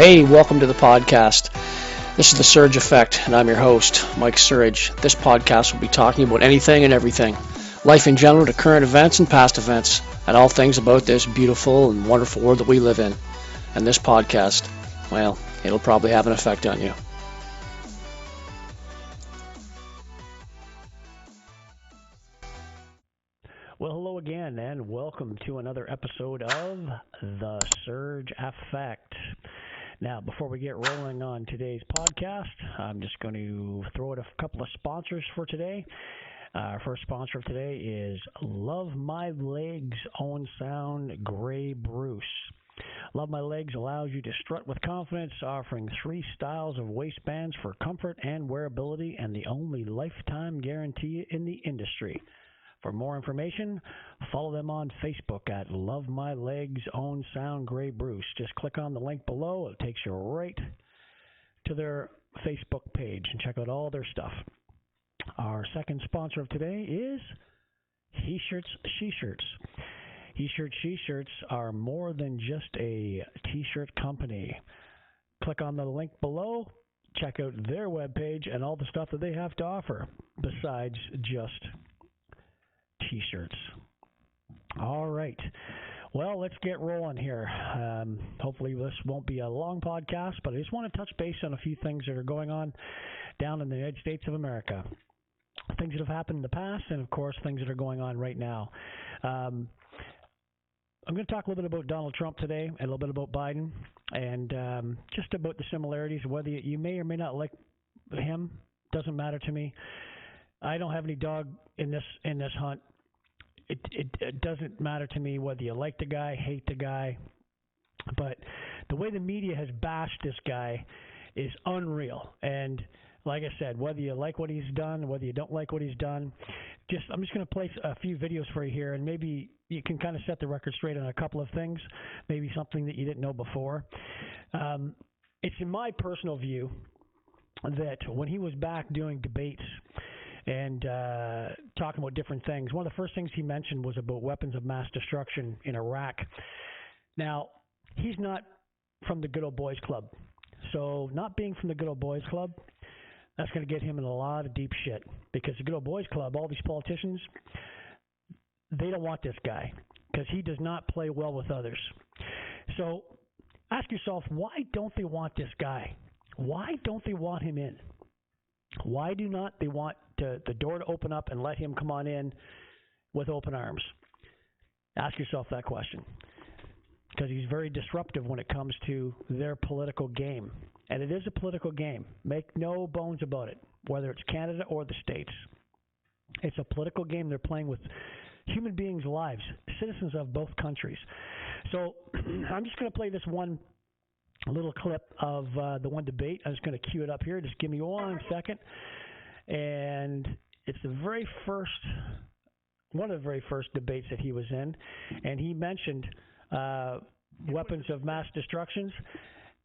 Hey, welcome to the podcast. This is The Surge Effect, and I'm your host, Mike Surge. This podcast will be talking about anything and everything, life in general to current events and past events, and all things about this beautiful and wonderful world that we live in. And this podcast, well, it'll probably have an effect on you. Well, hello again, and welcome to another episode of The Surge Effect. Now, before we get rolling on today's podcast, I'm just going to throw out a couple of sponsors for today. Our first sponsor of today is Love My Legs Own Sound Grey Bruce. Love My Legs allows you to strut with confidence, offering 3 styles of waistbands for comfort and wearability, and the only lifetime guarantee in the industry. For more information, follow them on Facebook at Love My Legs Own Sound Grey Bruce. Just click on the link below. It takes you right to their Facebook page and check out all their stuff. Our second sponsor of today is He-Shirts She-Shirts. He-Shirts She-Shirts are more than just a t-shirt company. Click on the link below. Check out their webpage and all the stuff that they have to offer besides just t-shirts. All right. Well, let's get rolling here. Hopefully this won't be a long podcast, but I just want to touch base on a few things that are going on down in the United States of America. Things that have happened in the past and, of course, things that are going on right now. I'm going to talk a little bit about Donald Trump today and a little bit about Biden and just about the similarities. Whether you may or may not like him, doesn't matter to me. I don't have any dog in this hunt. It doesn't matter to me whether you like the guy, hate the guy, but the way the media has bashed this guy is unreal. And like I said, whether you like what he's done, whether you don't like what he's done, I'm just going to play a few videos for you here, and maybe you can kind of set the record straight on a couple of things, maybe something that you didn't know before. It's in my personal view that when he was back doing debates and talking about different things, one of the first things he mentioned was about weapons of mass destruction in Iraq. Now, he's not from the good old boys club. So not being from the good old boys club, that's going to get him in a lot of deep shit. Because the good old boys club, all these politicians, they don't want this guy because he does not play well with others. So ask yourself, why don't they want this guy? Why don't they want him in? Why do not they want the door to open up and let him come on in with open arms? Ask yourself that question. Because he's very disruptive when it comes to their political game. And it is a political game. Make no bones about it, whether it's Canada or the States. It's a political game they're playing with human beings' lives, citizens of both countries. So I'm just going to play this one little clip of the one debate. I'm just going to cue it up here. Just give me 1 second. And it's one of the very first debates that he was in. And he mentioned weapons of mass destruction,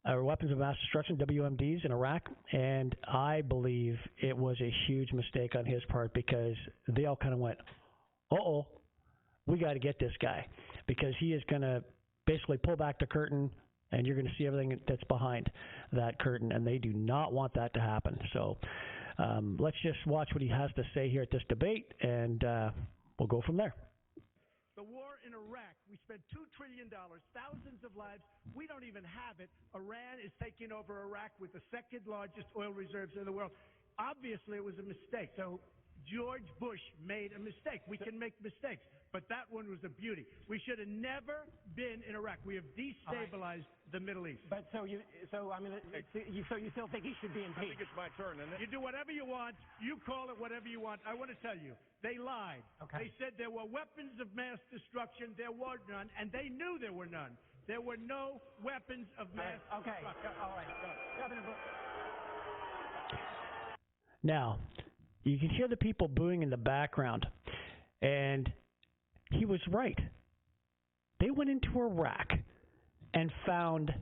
WMDs in Iraq. And I believe it was a huge mistake on his part because they all kind of went, uh-oh, we got to get this guy because he is going to basically pull back the curtain and you're going to see everything that's behind that curtain, and they do not want that to happen. So let's just watch what he has to say here at this debate, and we'll go from there. The war in Iraq, we spent $2 trillion, thousands of lives. We don't even have it. Iran is taking over Iraq with the second largest oil reserves in the world. Obviously, it was a mistake. So George Bush made a mistake. We can make mistakes, but that one was a beauty. We should have never been in Iraq. We have destabilized the Middle East. But so you still think he should be impeached? I think it's my turn, isn't it? You do whatever you want. You call it whatever you want. I want to tell you, they lied. Okay. They said there were weapons of mass destruction. There were none, and they knew there were none. There were no weapons of mass destruction. All right. Governor. Now, you can hear the people booing in the background, and he was right. They went into Iraq and found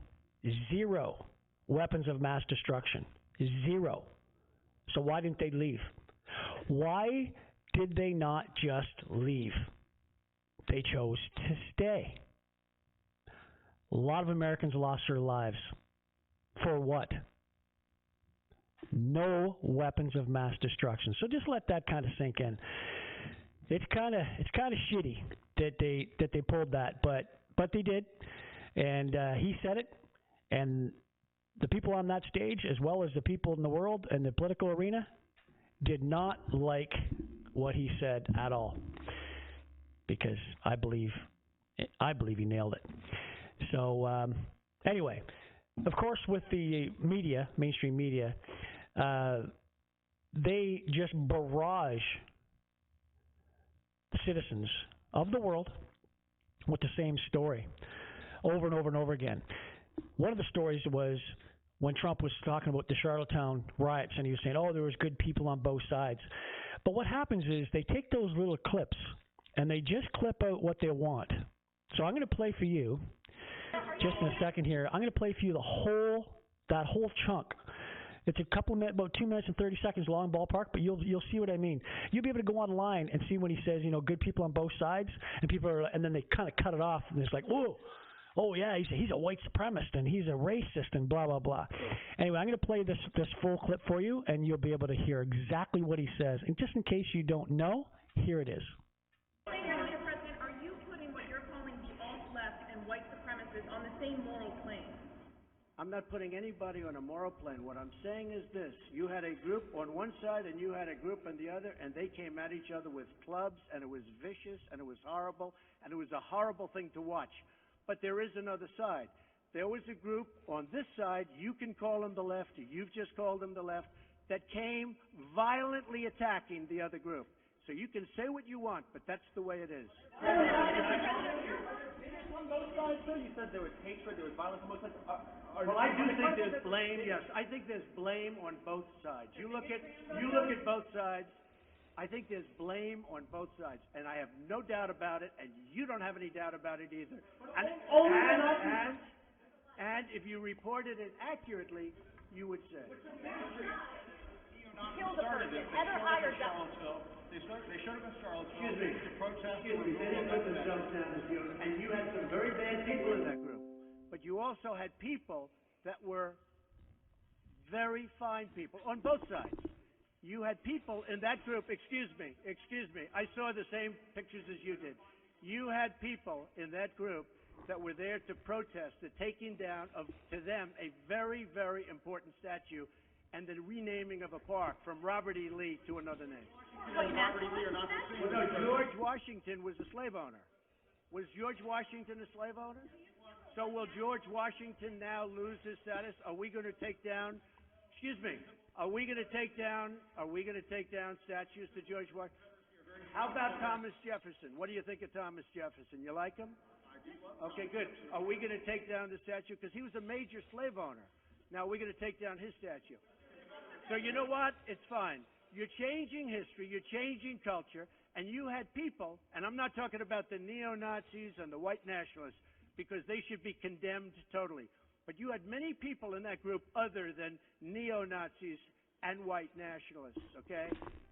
0 weapons of mass destruction. 0. So why didn't they leave? Why did they not just leave? They chose to stay. A lot of Americans lost their lives For what? No weapons of mass destruction. So just let that kind of sink in. It's kind of shitty that they pulled that, but they did, and he said it, and the people on that stage, as well as the people in the world and the political arena, did not like what he said at all, because I believe he nailed it. So anyway, of course, with the media, mainstream media, they just barrage citizens of the world with the same story over and over and over again. One of the stories was when Trump was talking about the Charlottetown riots, and he was saying, oh, there was good people on both sides. But what happens is they take those little clips and they just clip out what they want. So I'm going to play for you just in a second here. I'm going to play for you that whole chunk. It's a couple of minutes, about 2 minutes and 30 seconds long, ballpark, but you'll see what I mean. You'll be able to go online and see when he says, good people on both sides, and then they kind of cut it off, and it's like, whoa, oh yeah, he's a white supremacist and he's a racist and blah blah blah. Anyway, I'm going to play this full clip for you, and you'll be able to hear exactly what he says. And just in case you don't know, here it is. Mr. President, are you putting what you're calling the alt-left and white supremacists on the same moral plane? I'm not putting anybody on a moral plane. What I'm saying is this. You had a group on one side and you had a group on the other, and they came at each other with clubs, and it was vicious, and it was horrible, and it was a horrible thing to watch. But there is another side. There was a group on this side, you can call them the left, you've just called them the left, that came violently attacking the other group. So you can say what you want, but that's the way it is. On both sides, too. You said there was hatred, there was violence on both sides. Well, I do think there's blame. Yes, I think there's blame on both sides. You look at both sides. I think there's blame on both sides, and I have no doubt about it, and you don't have any doubt about it either. And if you reported it accurately, you would say. Kill the person. Heather hired them. They showed up in Charlottesville. Excuse me. To protest. Excuse me. They didn't put themselves down as you, and you had some very bad people in that group. But you also had people that were very fine people on both sides. You had people in that group, excuse me, I saw the same pictures as you did. You had people in that group that were there to protest the taking down of, to them, a very, very important statue and the renaming of a park from Robert E. Lee to another name. Like Robert E. Lee or not? Well, no, George Washington was a slave owner. Was George Washington a slave owner? So will George Washington now lose his status? Are we going to take down, excuse me, are we going to take down statues to George Washington? How about Thomas Jefferson? What do you think of Thomas Jefferson? You like him? Okay, good. Are we going to take down the statue? Because he was a major slave owner. Now, we're going to take down his statue. So you know what? It's fine. You're changing history. You're changing culture. And you had people, and I'm not talking about the neo-Nazis and the white nationalists, because they should be condemned totally. But you had many people in that group other than neo-Nazis and white nationalists, okay?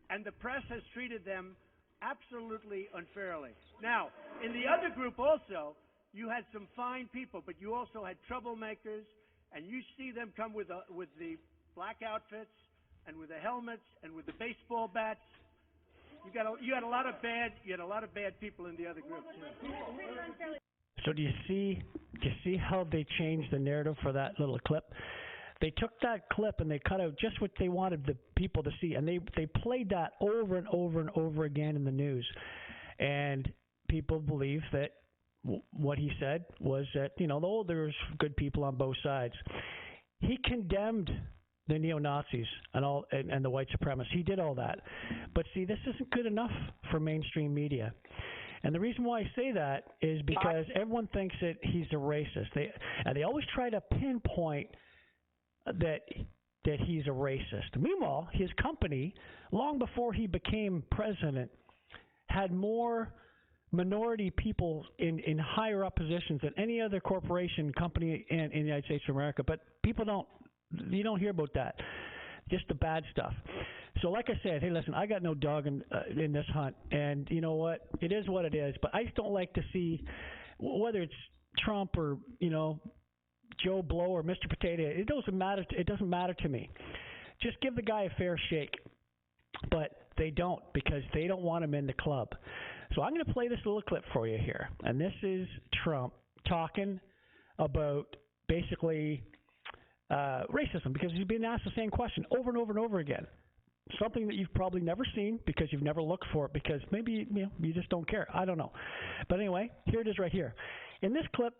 And the press has treated them absolutely unfairly. Now, in the other group also, you had some fine people, but you also had troublemakers, and you see them come with the black outfits and with the helmets and with the baseball bats. You had a lot of bad people in the other group too. So do you see how they changed the narrative for that little clip? They took that clip and they cut out just what they wanted the people to see, and they played that over and over and over again in the news. And people believe that what he said was that, there's good people on both sides. He condemned the neo-Nazis and the white supremacists. He did all that. But see, this isn't good enough for mainstream media. And the reason why I say that is because everyone thinks that he's a racist. They always try to pinpoint that he's a racist. Meanwhile, his company, long before he became president, had more minority people in higher up positions than any other corporation company in the United States of America. But you don't hear about that. Just the bad stuff. So like I said, hey, listen, I got no dog in this hunt, and you know what? It is what it is. But I just don't like to see, whether it's Trump or, Joe Blow or Mr. Potato. It doesn't matter. It doesn't matter to me. Just give the guy a fair shake. But they don't, because they don't want him in the club. So I'm going to play this little clip for you here. And this is Trump talking about basically racism, because he's been asked the same question over and over and over again. Something that you've probably never seen because you've never looked for it, because maybe you just don't care. I don't know. But anyway, here it is right here. In this clip,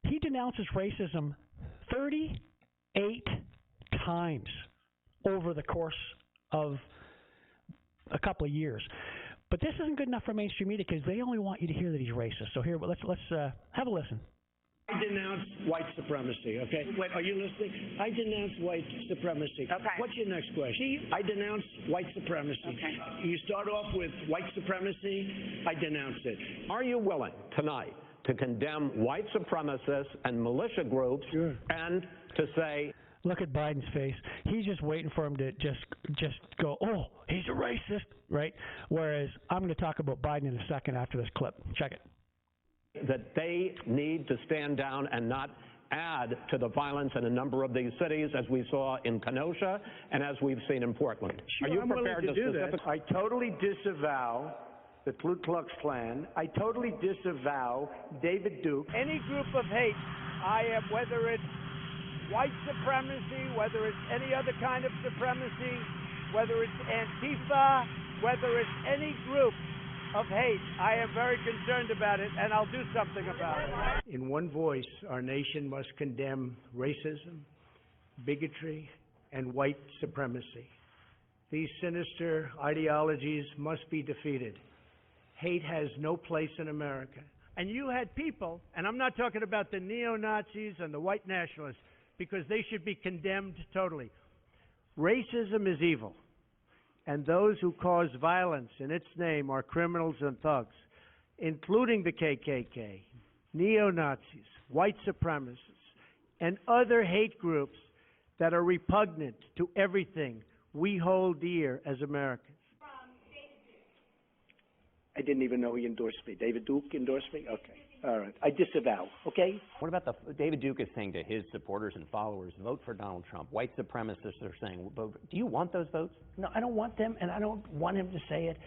he denounces racism 38 times over the course of a couple of years. But this isn't good enough for mainstream media, because they only want you to hear that he's racist. So here, let's have a listen. I denounce white supremacy, okay? Wait, are you listening? I denounce white supremacy. Okay. What's your next question? I denounce white supremacy. Okay. You start off with white supremacy, I denounce it. Are you willing tonight to condemn white supremacists and militia groups and to say... Look at Biden's face. He's just waiting for him to just go, oh, he's a racist, right? Whereas I'm going to talk about Biden in a second after this clip. Check it. That they need to stand down and not add to the violence in a number of these cities, as we saw in Kenosha and as we've seen in Portland. Sure, Are you I'm prepared willing to do that. specifically... I totally disavow the Ku Klux Klan. I totally disavow David Duke. Any group of hate, I am, whether it's white supremacy, whether it's any other kind of supremacy, whether it's Antifa, whether it's any group of hate, I am very concerned about it, and I'll do something about it. In one voice, our nation must condemn racism, bigotry, and white supremacy. These sinister ideologies must be defeated. Hate has no place in America. And you had people, and I'm not talking about the neo-Nazis and the white nationalists, because they should be condemned totally. Racism is evil, and those who cause violence in its name are criminals and thugs, including the KKK, neo-Nazis, white supremacists, and other hate groups that are repugnant to everything we hold dear as Americans. I didn't even know he endorsed me. David Duke endorsed me? Okay. All right. I disavow. Okay? What about David Duke is saying to his supporters and followers, vote for Donald Trump. White supremacists are saying, vote. Do you want those votes? No, I don't want them, and I don't want him to say it.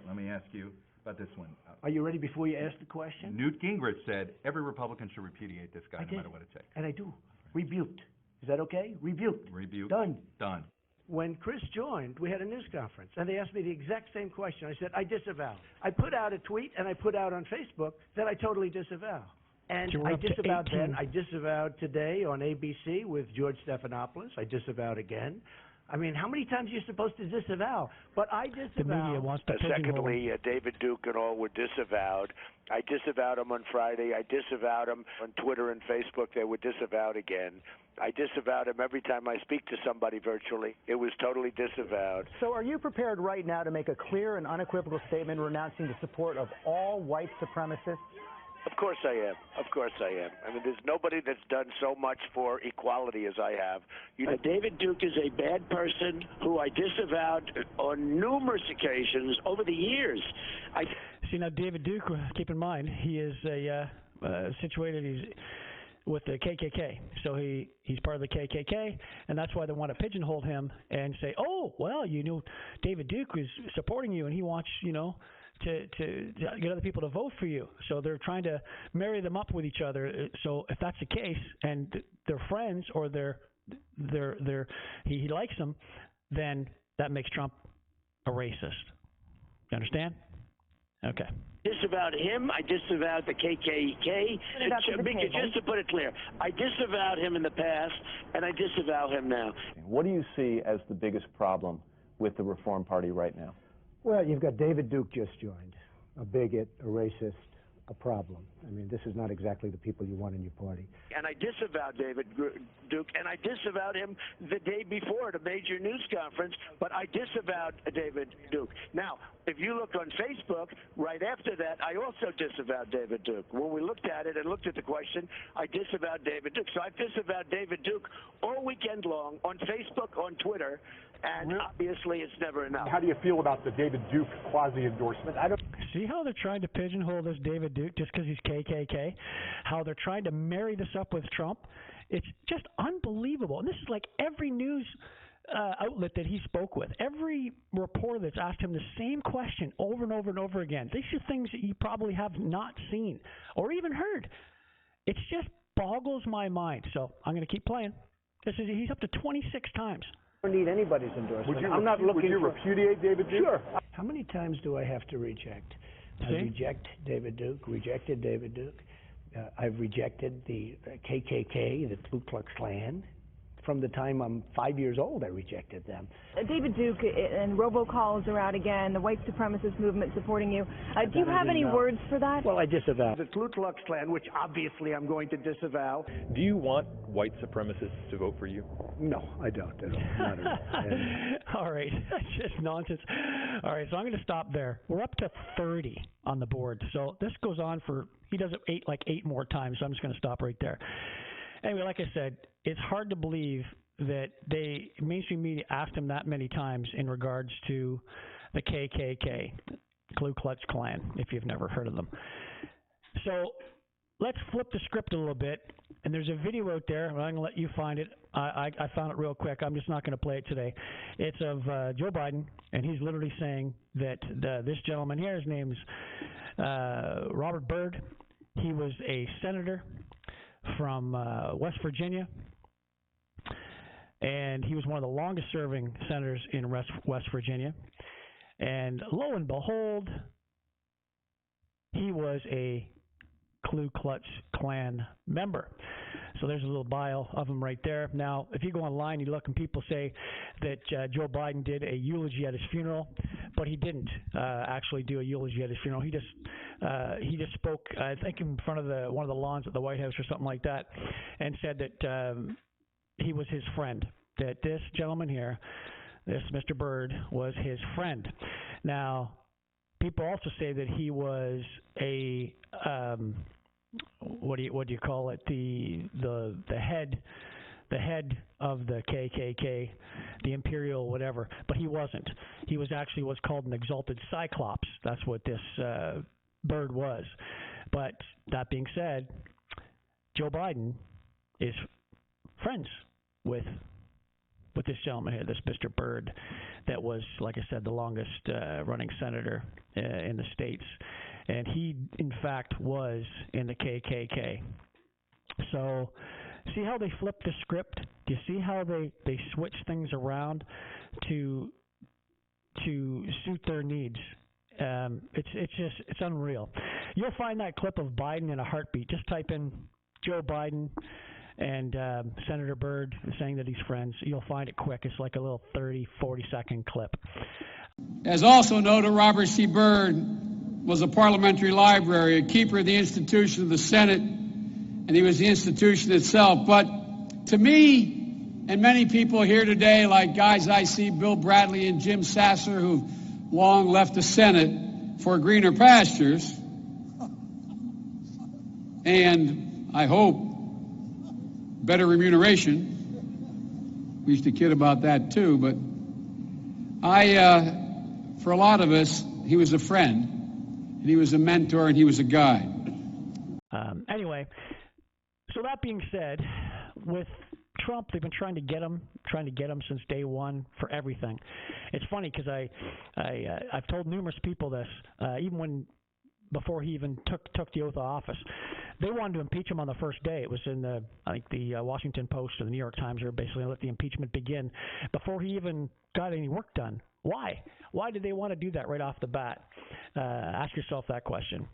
Let me ask you about this one. Are you ready before you ask the question? Newt Gingrich said every Republican should repudiate this guy no matter what it takes. And I do. Rebuked. Is that okay? Rebuked. Rebuked. Done. Done. When Chris joined, we had a news conference, and they asked me the exact same question. I said, I disavow. I put out a tweet, and I put out on Facebook that I totally disavow. And I disavowed then. I disavowed today on ABC with George Stephanopoulos. I disavowed again. I mean, how many times are you supposed to disavow? But I disavow. The media wants to Secondly, David Duke and all were disavowed. I disavowed him on Friday. I disavowed him on Twitter and Facebook. They were disavowed again. I disavowed him every time I speak to somebody virtually. It was totally disavowed. So are you prepared right now to make a clear and unequivocal statement renouncing the support of all white supremacists? Of course I am. Of course I am. I mean, there's nobody that's done so much for equality as I have. David Duke is a bad person who I disavowed on numerous occasions over the years. See, now, David Duke, keep in mind, he is situated, he's with the KKK. So he's part of the KKK, and that's why they want to pigeonhole him and say, oh, well, David Duke is supporting you, and he wants, to get other people to vote for you. So they're trying to marry them up with each other. So if that's the case, and they're friends, or he likes them, then that makes Trump a racist. You understand? Okay. Disavowed him. I disavowed the KKK. Just to put it clear, I disavowed him in the past, and I disavow him now. What do you see as the biggest problem with the Reform Party right now? Well, you've got David Duke just joined, a bigot, a racist, a problem. I mean, this is not exactly the people you want in your party. And I disavowed David Duke, and I disavowed him the day before at a major news conference, but I disavowed David Duke. Now, if you look on Facebook, right after that, I also disavowed David Duke. When we looked at it and looked at the question, I disavowed David Duke. So I've disavowed David Duke all weekend long on Facebook, on Twitter, and obviously it's never enough. How do you feel about the David Duke quasi-endorsement? I don't See how they're trying to pigeonhole this David Duke just because he's KKK? How they're trying to marry this up with Trump? It's just unbelievable. And this is like every news outlet that he spoke with. Every reporter that's asked him the same question over and over and over again. These are things that you probably have not seen or even heard. It just boggles my mind. So I'm going to keep playing. He's up to 26 times. I don't need anybody's endorsement. Would you repudiate David Duke? Sure. How many times do I have to reject? I reject David Duke, rejected David Duke. I've rejected the KKK, the Ku Klux Klan. From the time I'm 5 years old, I rejected them. David Duke and robocalls are out again, the white supremacist movement supporting you. Do you have any words for that? Well, I disavow. The Ku Klux Klan, which obviously I'm going to disavow. Do you want white supremacists to vote for you? No, I don't at all. Not at all. All right, that's just nonsense. All right, so I'm going to stop there. We're up to 30 on the board. So this goes on for, he does it eight more times, so I'm just going to stop right there. Anyway, like I said, it's hard to believe that mainstream media asked him that many times in regards to the KKK, Ku Klux Klan, if you've never heard of them. So let's flip the script a little bit, and there's a video out there, and I'm going to let you find it. I found it real quick. I'm just not going to play it today. It's of Joe Biden, and he's literally saying that this gentleman here, his name's Robert Byrd. He was a senator from West Virginia, and he was one of the longest serving senators in West Virginia. And lo and behold, he was a Ku Klux Klan member. So there's a little bio of him right there. Now, if you go online, you look and people say that Joe Biden did a eulogy at his funeral, but he didn't actually do a eulogy at his funeral. He just spoke, I think, in front of one of the lawns at the White House or something like that, and said that he was his friend. That this gentleman here, this Mr. Byrd, was his friend. Now, people also say that he was a what do you call it? The head of the KKK, the Imperial whatever, but he wasn't. He was actually what's called an exalted Cyclops. That's what this Byrd was. But that being said, Joe Biden is friends with this gentleman here, this Mr. Byrd, that was, like I said, the longest running senator in the States. And he, in fact, was in the KKK. So see how they flip the script? Do you see how they switch things around to suit their needs? It's unreal. You'll find that clip of Biden in a heartbeat. Just type in Joe Biden and Senator Byrd saying that he's friends. You'll find it quick. It's like a little 30, 40-second clip. As also noted, Robert C. Byrd was a parliamentary library, a keeper of the institution of the Senate, and he was the institution itself. But to me, and many people here today, like guys I see, Bill Bradley and Jim Sasser, who've long left the Senate for greener pastures, and I hope better remuneration. We used to kid about that too, but for a lot of us, he was a friend. And he was a mentor, and he was a guide. Anyway, so that being said, with Trump, they've been trying to get him since day one for everything. It's funny because I've told numerous people this, even before he even took the oath of office. They wanted to impeach him on the first day. It was in the Washington Post or the New York Times, or basically let the impeachment begin before he even got any work done. Why? Why did they want to do that right off the bat? Ask yourself that question.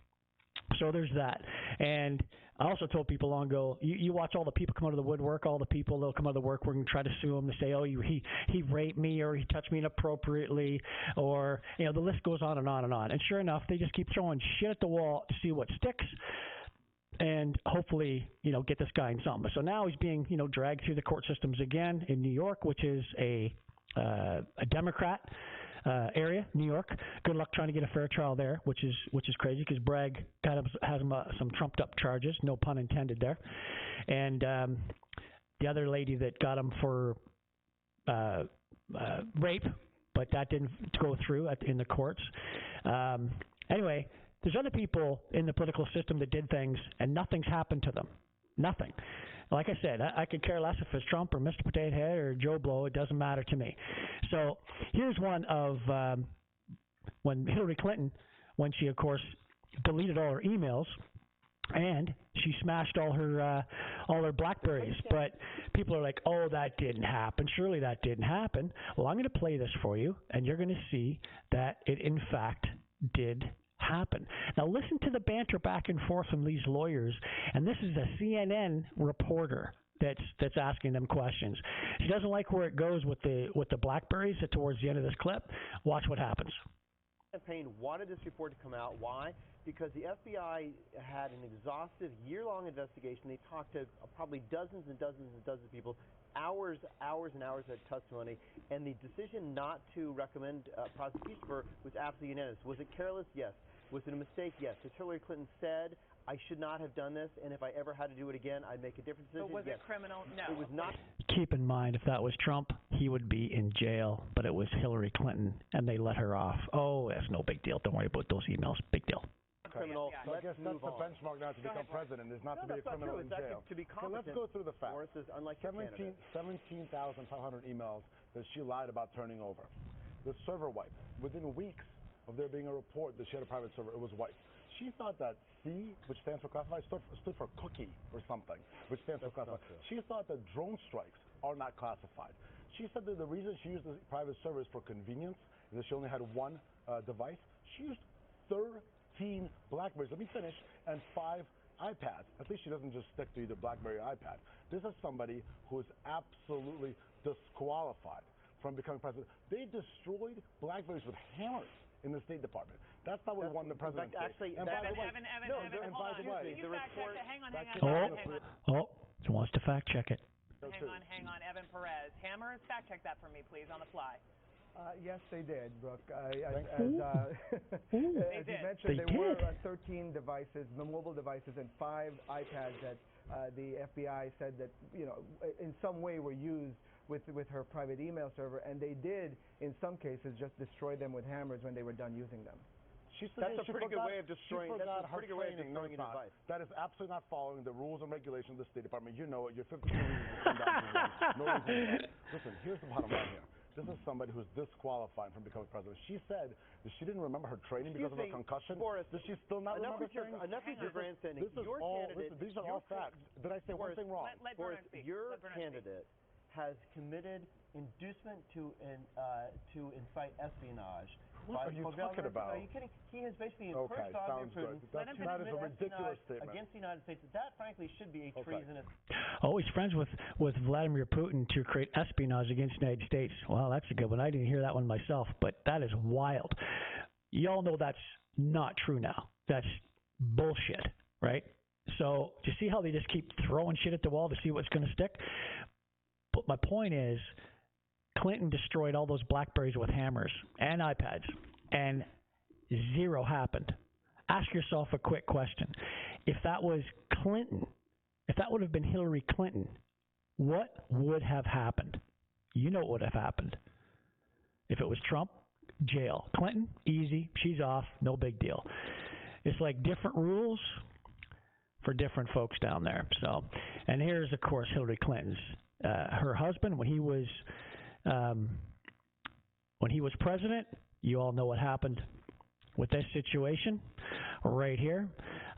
So there's that. And I also told people long ago, you watch all the people come out of the woodwork, all the people that'll come out of the woodwork and try to sue him to say, oh, he raped me, or he touched me inappropriately, or, the list goes on and on and on. And sure enough, they just keep throwing shit at the wall to see what sticks, and hopefully, get this guy in something. So now he's being, dragged through the court systems again in New York, which is a Democrat area, New York. Good luck trying to get a fair trial there, which is crazy because Bragg has some trumped up charges, no pun intended there. And the other lady that got him for rape, but that didn't go through in the courts. Anyway, there's other people in the political system that did things, and nothing's happened to them. Nothing. Like I said, I could care less if it's Trump or Mr. Potato Head or Joe Blow. It doesn't matter to me. So here's one of when Hillary Clinton, when she, of course, deleted all her emails, and she smashed all her BlackBerries. But people are like, oh, that didn't happen. Surely that didn't happen. Well, I'm going to play this for you, and you're going to see that it, in fact, did happen. Now, listen to the banter back and forth from these lawyers, and this is a CNN reporter that's asking them questions. She doesn't like where it goes with the BlackBerries towards the end of this clip. Watch what happens. Campaign wanted this report to come out. Why? Because the FBI had an exhaustive year-long investigation. They talked to probably dozens and dozens and dozens of people, hours and hours of testimony, and the decision not to recommend prosecution for was absolutely unanimous. Was it careless? Yes. Was it a mistake? Yes. As Hillary Clinton said, I should not have done this, and if I ever had to do it again, I'd make a different decision. So was yes. it criminal? No. It was not. Keep in mind, if that was Trump, he would be in jail, but it was Hillary Clinton, and they let her off. Oh, that's no big deal. Don't worry about those emails. Big deal. Criminal. So I guess that's the benchmark now to become president, is not to be a criminal in jail. To be So let's go through the facts. 17,500 emails that she lied about turning over. The server wipe. Within weeks of there being a report that she had a private server, it was wiped. She thought that C, which stands for classified, stood for cookie or something, which stands for classified. She thought that drone strikes are not classified. She said that the reason she used the private server is for convenience, and that she only had one device. She used 13 BlackBerries, let me finish, and 5 iPads. At least she doesn't just stick to either BlackBerry or iPad. This is somebody who is absolutely disqualified from becoming president. They destroyed BlackBerries with hammers in the State Department. That's not what won the presidency. Evan, hold on. You fact check it. Hang on. Oh, he wants to fact check it. Hang on. Evan Perez. Hammers, fact check that for me, please, on the fly. Yes, they did, Brooke. As you mentioned, there were 13 devices, mobile devices, and 5 iPads that the FBI said that, in some way were used with her private email server, and they did, in some cases, just destroy them with hammers when they were done using them. That's a pretty good way of destroying. That's a pretty good way of destroying a device. That is absolutely not following the rules and regulations of the State Department. You know it. You're 52 reasons to come down to no reason. Listen, here's the bottom line here. This is somebody who's disqualified from becoming president. She said that she didn't remember her training because of her concussion. Does she still not remember things? Enough with your grandstanding. These are all facts. Did I say one thing wrong? Boris, your candidate has committed inducement to incite espionage. What are you talking about? Are you kidding? He has basically encouraged Vladimir Putin. That is a ridiculous statement against the United States. That, frankly, should be a treasonous. Oh, he's friends with Vladimir Putin to create espionage against the United States. Well, that's a good one. I didn't hear that one myself, but that is wild. Y'all know that's not true now. That's bullshit, right? So, do you see how they just keep throwing shit at the wall to see what's going to stick? But my point is, Clinton destroyed all those BlackBerries with hammers and iPads, and 0 happened. Ask yourself a quick question. If that was Clinton, if that would have been Hillary Clinton, what would have happened? You know what would have happened. If it was Trump, jail. Clinton, easy. She's off. No big deal. It's like different rules for different folks down there. So, and here's, of course, Hillary Clinton's. Her husband, when he was president, you all know what happened with this situation right here.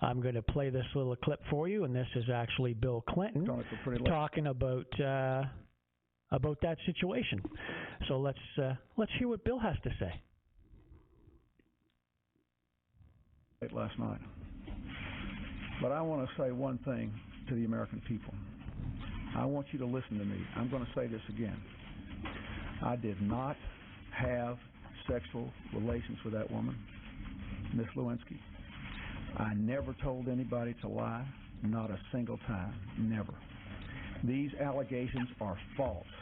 I'm going to play this little clip for you, and this is actually Bill Clinton talking about that situation. So let's hear what Bill has to say. Last night, but I want to say one thing to the American people. I want you to listen to me. I'm going to say this again. I did not have sexual relations with that woman, Miss Lewinsky. I never told anybody to lie, not a single time, never. These allegations are false,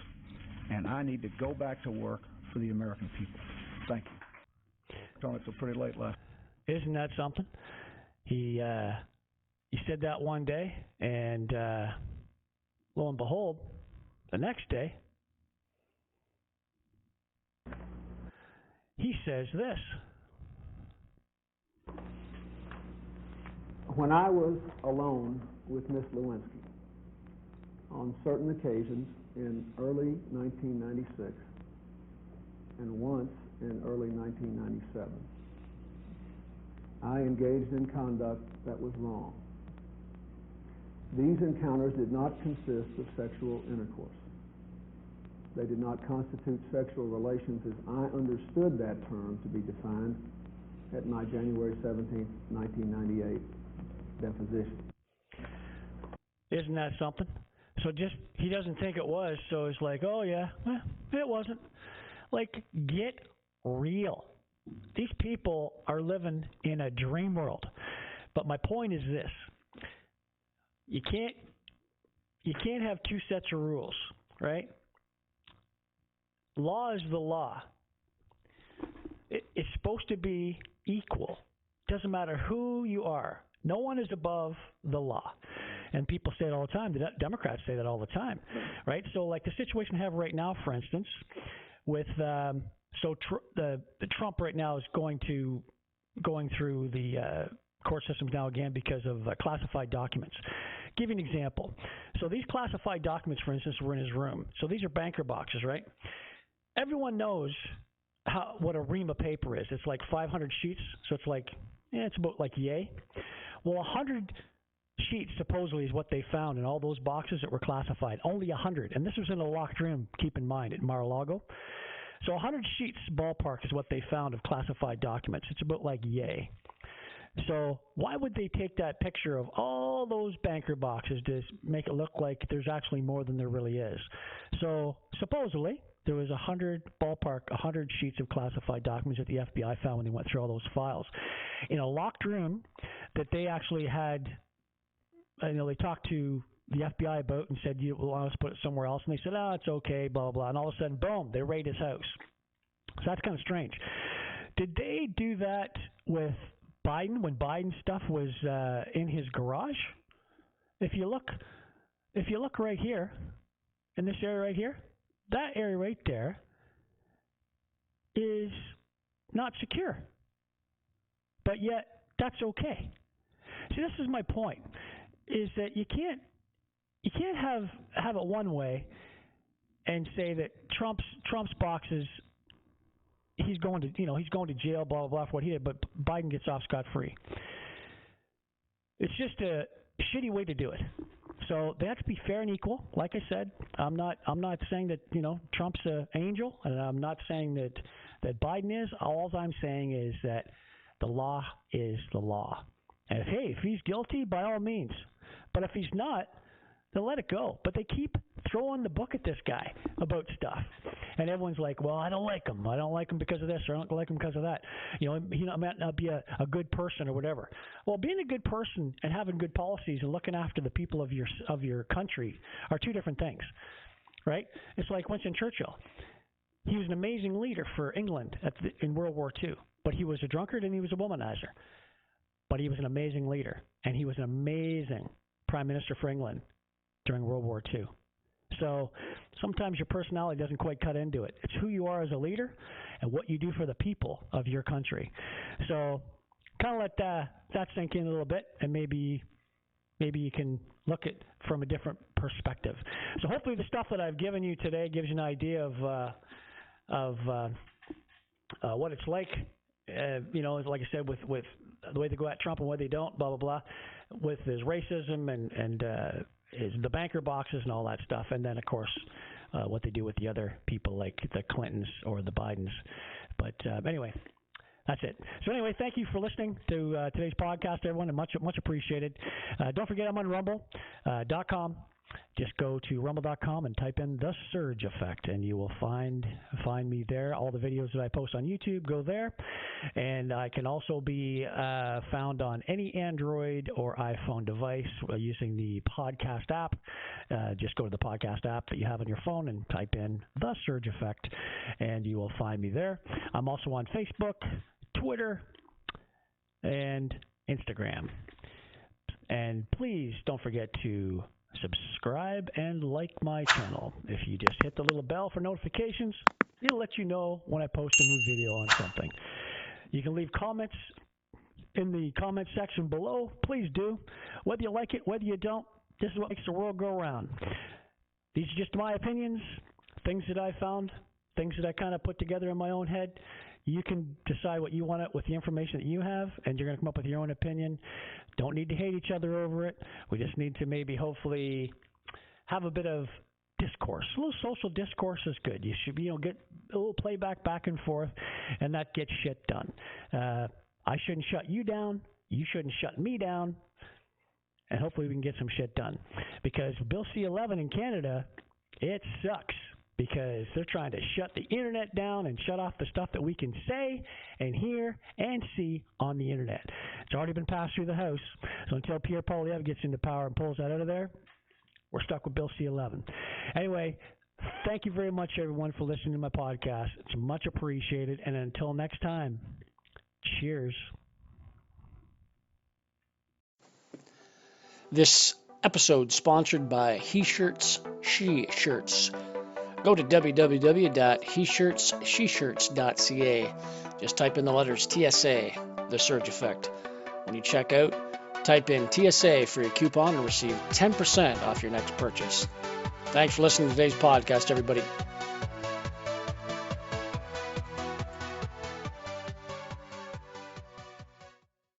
and I need to go back to work for the American people. Thank you. Tony, it's pretty late last. Isn't that something? He said that one day, and lo and behold, the next day, He says this. When I was alone with Miss Lewinsky on certain occasions in early 1996 and once in early 1997, I engaged in conduct that was wrong. These encounters did not consist of sexual intercourse. They did not constitute sexual relations as I understood that term to be defined at my January 17, 1998 deposition. Isn't that something? So just, he doesn't think it was, so it's like, oh yeah, it wasn't. Like, get real. These people are living in a dream world. But my point is this. You can't have two sets of rules, right? Law is the law. It's supposed to be equal. Doesn't matter who you are. No one is above the law. And people say it all the time. The Democrats say that all the time, right? So like the situation we have right now, for instance, with the Trump right now is going through the court systems now again because of classified documents. Give you an example. So these classified documents, for instance, were in his room. So these are banker boxes, right? Everyone knows what a ream of paper is. It's like 500 sheets, so it's like, it's about like yay. Well, 100 sheets supposedly is what they found in all those boxes that were classified. Only 100, and this was in a locked room, keep in mind, at Mar-a-Lago. So 100 sheets ballpark is what they found of classified documents. It's about like yay. So why would they take that picture of all those banker boxes to make it look like there's actually more than there really is? So supposedly there was 100 sheets of classified documents that the FBI found when they went through all those files in a locked room that they actually had. They talked to the FBI about and said, you want us to put it somewhere else? And they said, it's okay, blah, blah. And all of a sudden, boom, they raid his house. So that's kind of strange. Did they do that with Biden when Biden's stuff was in his garage? If you look right here, in this area right here, that area right there is not secure. But yet, that's okay. See, this is my point, is that you can't have it one way and say that Trump's boxes, he's going to jail, blah blah blah for what he did, but Biden gets off scot-free. It's just a shitty way to do it. So they have to be fair and equal. Like I said, I'm not saying that Trump's an angel, and I'm not saying that Biden is. All I'm saying is that the law is the law. And if he's guilty, by all means. But if he's not, then let it go. But they keep throwing the book at this guy about stuff. And everyone's like, well, I don't like him. I don't like him because of this, or I don't like him because of that. He might not be a good person or whatever. Well, being a good person and having good policies and looking after the people of your country are two different things, right? It's like Winston Churchill. He was an amazing leader for England in World War II, but he was a drunkard and he was a womanizer. But he was an amazing leader, and he was an amazing prime minister for England during World War II. So sometimes your personality doesn't quite cut into it. It's who you are as a leader and what you do for the people of your country. So kind of let that sink in a little bit, and maybe you can look at from a different perspective. So hopefully the stuff that I've given you today gives you an idea of what it's like. Like I said, with the way they go at Trump and the way they don't, blah blah blah, with his racism and the banker boxes and all that stuff, and then of course what they do with the other people like the Clintons or the Bidens. But anyway, that's it. So anyway, thank you for listening to today's podcast, everyone, and much appreciated. Don't forget, I'm on Rumble.com. Just go to rumble.com and type in The Surge Effect, and you will find me there. All the videos that I post on YouTube go there. And I can also be found on any Android or iPhone device using the podcast app. Just go to the podcast app that you have on your phone and type in The Surge Effect, and you will find me there. I'm also on Facebook, Twitter, and Instagram. And please don't forget to subscribe and like my channel. If you just hit the little bell for notifications, It'll let you know when I post a new video on something. You can leave comments in the comment section below. Please do. Whether you like it, whether you don't, this is what makes the world go round. These are just my opinions, things that I found, things that I kind of put together in my own head. You can decide what you want with the information that you have, and you're going to come up with your own opinion. Don't need to hate each other over it. We just need to maybe hopefully have a bit of discourse. A little social discourse is good. You should get a little playback back and forth, and that gets shit done. I shouldn't shut you down. You shouldn't shut me down. And hopefully we can get some shit done. Because Bill C-11 in Canada, it sucks. Because they're trying to shut the internet down and shut off the stuff that we can say and hear and see on the internet. It's already been passed through the House. So until Pierre Poilievre gets into power and pulls that out of there, we're stuck with Bill C-11. Anyway, thank you very much, everyone, for listening to my podcast. It's much appreciated. And until next time, cheers. This episode sponsored by He Shirts, She Shirts. Go to www.heshirtssheshirts.ca. Just type in the letters TSA, The Surge Effect. When you check out, type in TSA for your coupon and receive 10% off your next purchase. Thanks for listening to today's podcast, everybody.